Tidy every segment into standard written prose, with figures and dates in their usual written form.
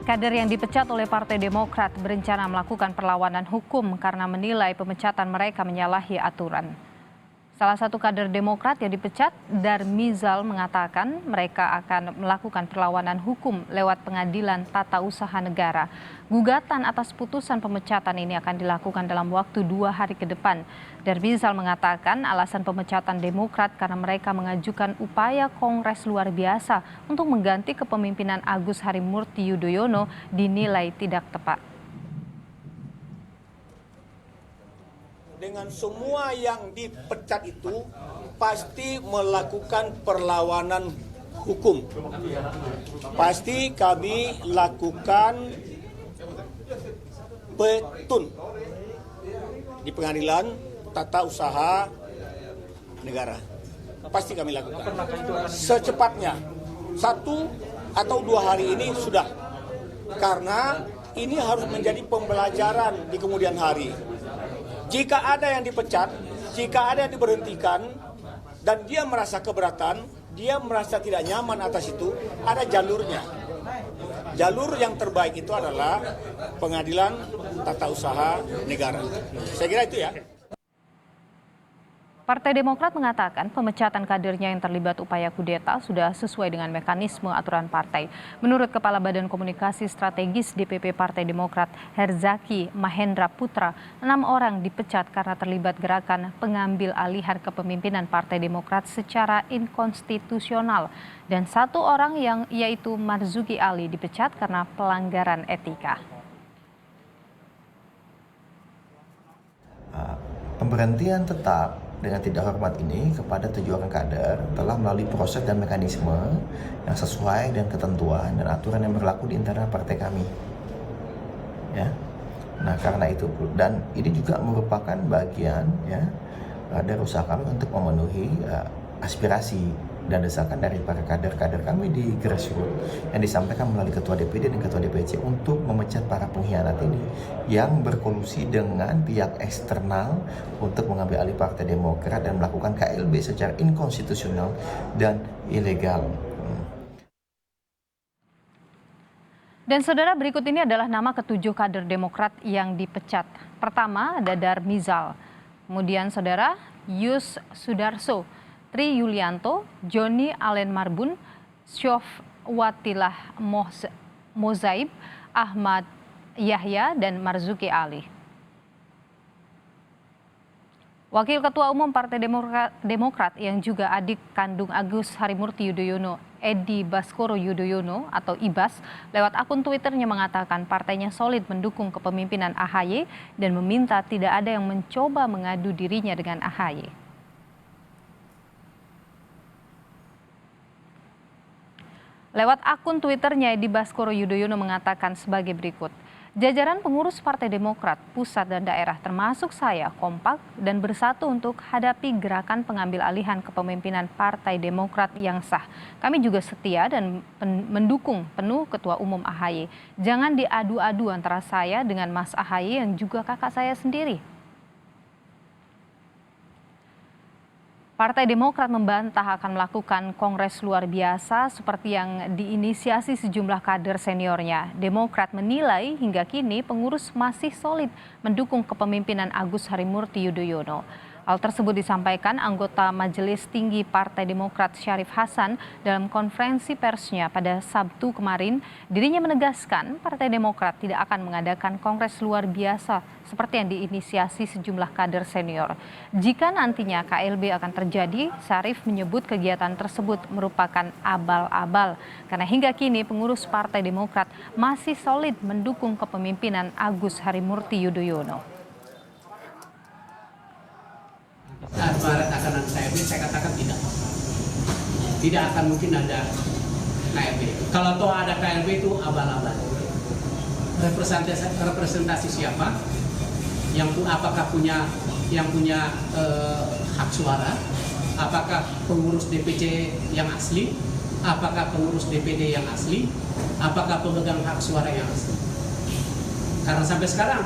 Kader yang dipecat oleh Partai Demokrat berencana melakukan perlawanan hukum karena menilai pemecatan mereka menyalahi aturan. Salah satu kader Demokrat yang dipecat, Darmizal, mengatakan mereka akan melakukan perlawanan hukum lewat Pengadilan Tata Usaha Negara. Gugatan atas putusan pemecatan ini akan dilakukan dalam waktu 2 hari ke depan. Darmizal mengatakan alasan pemecatan Demokrat karena mereka mengajukan upaya Kongres luar biasa untuk mengganti kepemimpinan Agus Harimurti Yudhoyono dinilai tidak tepat. Dengan semua yang dipecat itu pasti melakukan perlawanan hukum. Pasti kami lakukan petun di Pengadilan Tata Usaha Negara. Pasti kami lakukan. Secepatnya, 1 atau 2 hari ini sudah. Karena ini harus menjadi pembelajaran di kemudian hari. Jika ada yang dipecat, jika ada yang diberhentikan, dan dia merasa keberatan, dia merasa tidak nyaman atas itu, ada jalurnya. Jalur yang terbaik itu adalah Pengadilan Tata Usaha Negara. Saya kira itu ya. Partai Demokrat mengatakan pemecatan kadernya yang terlibat upaya kudeta sudah sesuai dengan mekanisme aturan partai. Menurut Kepala Badan Komunikasi Strategis DPP Partai Demokrat, Herzaki Mahendra Putra, 6 orang dipecat karena terlibat gerakan pengambil alihan kepemimpinan Partai Demokrat secara inkonstitusional. Dan 1 orang yaitu Marzuki Ali dipecat karena pelanggaran etika. Pemberhentian tetap dengan tidak hormat ini kepada 7 orang kader telah melalui proses dan mekanisme yang sesuai dengan ketentuan dan aturan yang berlaku di internal partai kami. Ya. Nah, karena itu dan ini juga merupakan bagian ya dari usaha kami untuk memenuhi aspirasi dan desakan dari para kader-kader kami di grassroots yang disampaikan melalui Ketua DPD dan Ketua DPC untuk memecat para pengkhianat ini yang berkolusi dengan pihak eksternal untuk mengambil alih Partai Demokrat dan melakukan KLB secara inkonstitusional dan ilegal. Dan saudara, berikut ini adalah nama ke-7 kader Demokrat yang dipecat. Pertama ada Darmizal, kemudian saudara Yus Sudarso, Tri Yulianto, Joni Allen Marbun, Syof Watilah Mozaib, Ahmad Yahya, dan Marzuki Ali. Wakil Ketua Umum Partai Demokrat yang juga adik kandung Agus Harimurti Yudhoyono, Edi Baskoro Yudhoyono atau Ibas, lewat akun Twitternya mengatakan partainya solid mendukung kepemimpinan AHY dan meminta tidak ada yang mencoba mengadu dirinya dengan AHY. Lewat akun Twitternya, Edi Baskoro Yudhoyono mengatakan sebagai berikut. Jajaran pengurus Partai Demokrat, pusat dan daerah termasuk saya kompak dan bersatu untuk hadapi gerakan pengambil alihan kepemimpinan Partai Demokrat yang sah. Kami juga setia dan mendukung penuh Ketua Umum AHY. Jangan diadu-adu antara saya dengan Mas AHY yang juga kakak saya sendiri. Partai Demokrat membantah akan melakukan kongres luar biasa seperti yang diinisiasi sejumlah kader seniornya. Demokrat menilai hingga kini pengurus masih solid mendukung kepemimpinan Agus Harimurti Yudhoyono. Hal tersebut disampaikan anggota Majelis Tinggi Partai Demokrat Syarif Hasan dalam konferensi persnya pada Sabtu kemarin. Dirinya menegaskan Partai Demokrat tidak akan mengadakan kongres luar biasa seperti yang diinisiasi sejumlah kader senior. Jika nantinya KLB akan terjadi, Syarif menyebut kegiatan tersebut merupakan abal-abal karena hingga kini pengurus Partai Demokrat masih solid mendukung kepemimpinan Agus Harimurti Yudhoyono. Saat Maret akan ada KLB, saya katakan tidak. Tidak akan mungkin ada KLB. Kalau toh ada KLB itu abal-abal. Representasi siapa? Apakah yang punya hak suara? Apakah pengurus DPC yang asli? Apakah pengurus DPD yang asli? Apakah pemegang hak suara yang asli? Karena sampai sekarang,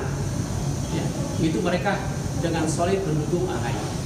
ya, itu mereka dengan solid mendukung AHY.